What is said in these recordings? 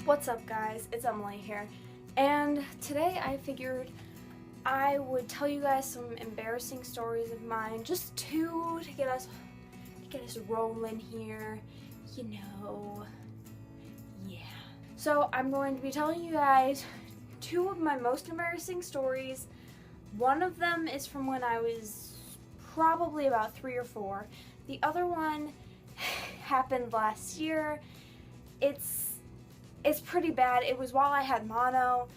What's up guys, it's Emily here, and today I figured I would tell you guys some embarrassing stories of mine, just two to get us rolling here, you know, yeah. So I'm going to be telling you guys two of my most embarrassing stories. One of them is from when I was probably about 3 or 4. The other one happened last year. It's pretty bad. It was while I had mono.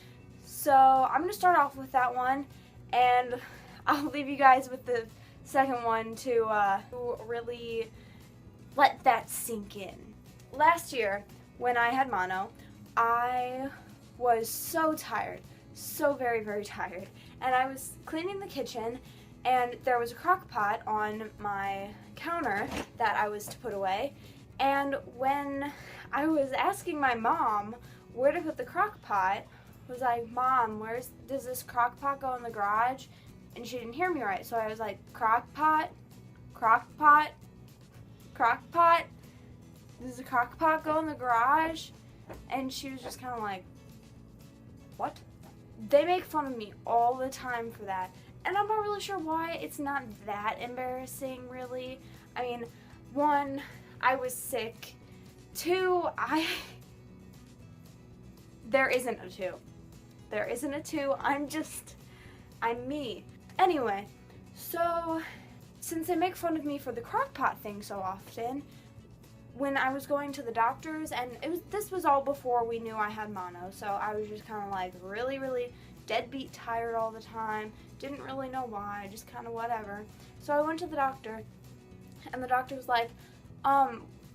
So I'm going to start off with that one, and I'll leave you guys with the second one to really let that sink in. Last year, when I had mono, I was so tired, so very, very tired, and I was cleaning the kitchen, and there was a crock pot on my counter that I was to put away, and when I was asking my mom where to put the crock pot, I was like, Mom, does this crock pot go in the garage? And she didn't hear me right, so I was like, crock pot, crock pot, crock pot, does the crock pot go in the garage? And she was just kind of like, what? They make fun of me all the time for that, and I'm not really sure why. It's not that embarrassing, really. I mean, 1, I was sick. 2, there isn't a 2. There isn't a 2. I'm me. Anyway, so since they make fun of me for the crock pot thing so often, when I was going to the doctors, and this was all before we knew I had mono, so I was just kind of like really, really deadbeat tired all the time, didn't really know why, just kind of whatever. So I went to the doctor, and the doctor was like,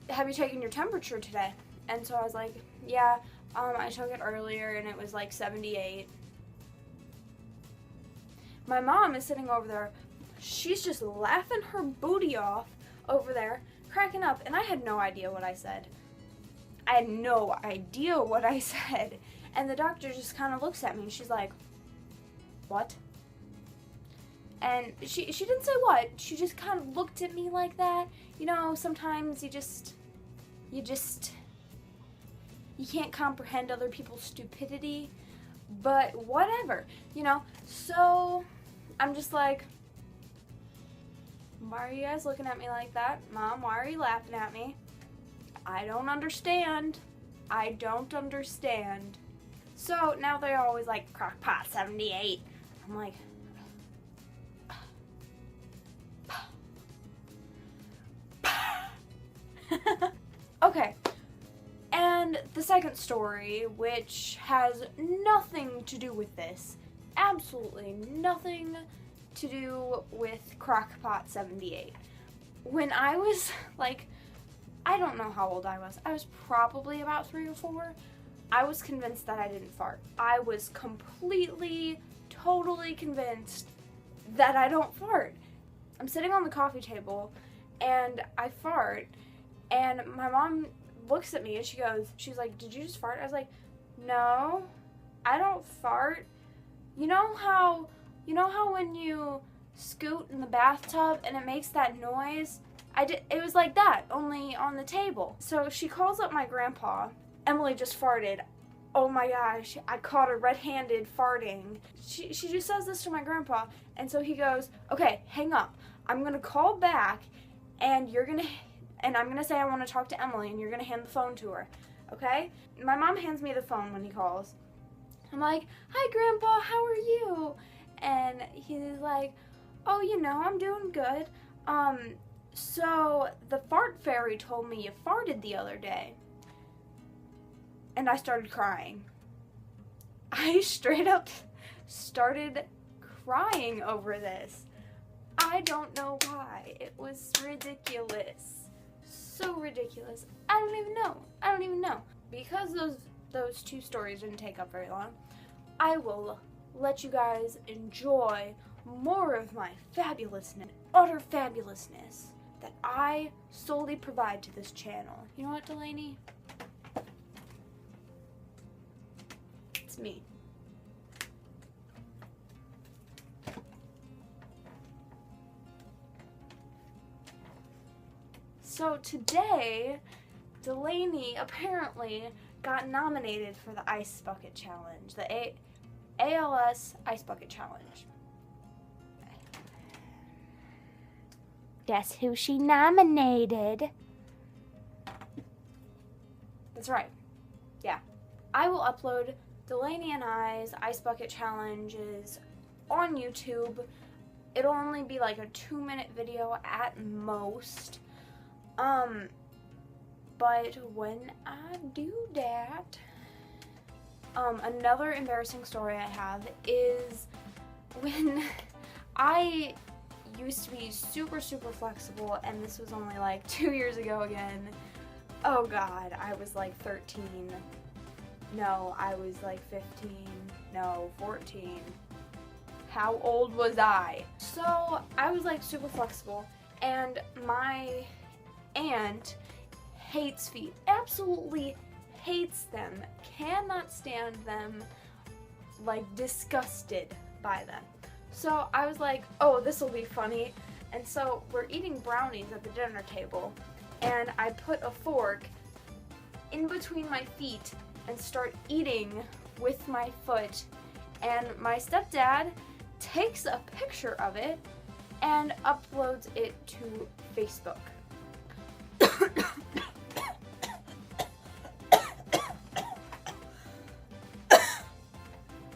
have you taken your temperature today? And so I was like, yeah, I took it earlier and it was like 78. My mom is sitting over there, she's just laughing her booty off over there, cracking up, and I had no idea what I said. I had no idea what I said. And the doctor just kind of looks at me and she's like, what? And she didn't say what, she just kind of looked at me like that. You know, sometimes you can't comprehend other people's stupidity, but whatever, you know. So I'm just like, why are you guys looking at me like that? Mom, why are you laughing at me? I don't understand. I don't understand. So now they're always like, crockpot 78. I'm like, okay. And the second story, which has nothing to do with this, absolutely nothing to do with crockpot 78. When I was like, I don't know how old I was probably about 3 or 4, I was convinced that I didn't fart. I was completely, totally convinced that I don't fart. I'm sitting on the coffee table and I fart, and my mom looks at me and she's like, did you just fart? I was like, no, I don't fart. You know how when you scoot in the bathtub and it makes that noise? It was like that, only on the table. So she calls up my grandpa. Emily just farted. Oh my gosh, I caught her red-handed farting. She just says this to my grandpa, and so he goes, okay, hang up. I'm gonna call back, and I'm gonna say I want to talk to Emily, and you're gonna hand the phone to her, okay? My mom hands me the phone when he calls. I'm like, hi Grandpa, how are you? And he's like, oh, you know, I'm doing good. So the fart fairy told me you farted the other day. And I started crying. I straight up started crying over this. I don't know why. It was ridiculous. So ridiculous. I don't even know. Because those two stories didn't take up very long, I will let you guys enjoy more of my fabulousness, utter fabulousness that I solely provide to this channel. You know what, Delaney? It's me. So today, Delaney apparently got nominated for the Ice Bucket Challenge, the ALS Ice Bucket Challenge. Guess who she nominated? That's right. Yeah. I will upload Delaney and I's Ice Bucket Challenges on YouTube. It'll only be like a 2-minute video at most. But when I do that, another embarrassing story I have is when I used to be super flexible, and this was only like 2 years ago again. Oh god, I was like 13. No, I was like 15. No, 14. How old was I? So I was like super flexible, and my aunt hates feet. Absolutely hates them. Cannot stand them. Like, disgusted by them. So I was like, oh, this will be funny. And so we're eating brownies at the dinner table, and I put a fork in between my feet and start eating with my foot. And my stepdad takes a picture of it and uploads it to Facebook.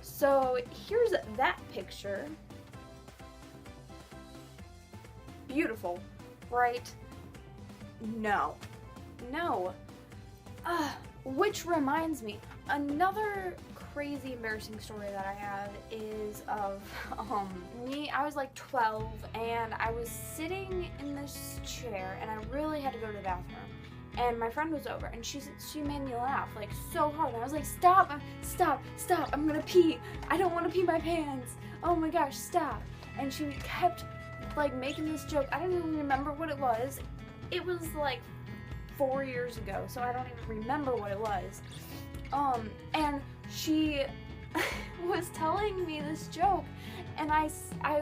So here's that picture. Beautiful, right? No. Which reminds me, another crazy embarrassing story that I have is of I was like 12, and I was sitting in this chair, and I really had to go to the bathroom. And my friend was over, and she made me laugh like so hard. And I was like, stop, I'm gonna pee. I don't want to pee my pants. Oh my gosh, stop. And she kept like making this joke. I don't even remember what it was. It was like 4 years ago, so I don't even remember what it was. And she was telling me this joke, and I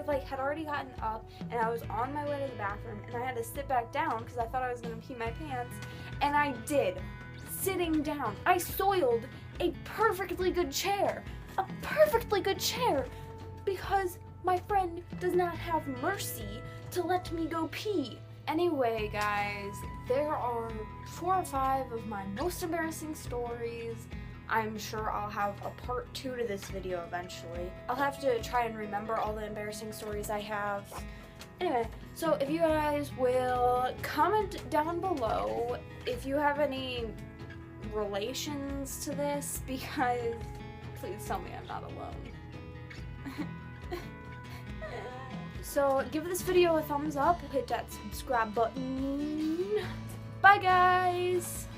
like had already gotten up, and I was on my way to the bathroom, and I had to sit back down because I thought I was gonna pee my pants, and I did. Sitting down, I soiled a perfectly good chair, because my friend does not have mercy to let me go pee. Anyway, guys, there are 4 or 5 of my most embarrassing stories. I'm sure I'll have a part 2 to this video eventually. I'll have to try and remember all the embarrassing stories I have. Anyway, so if you guys will comment down below if you have any relations to this, because please tell me I'm not alone. So give this video a thumbs up, hit that subscribe button. Bye guys!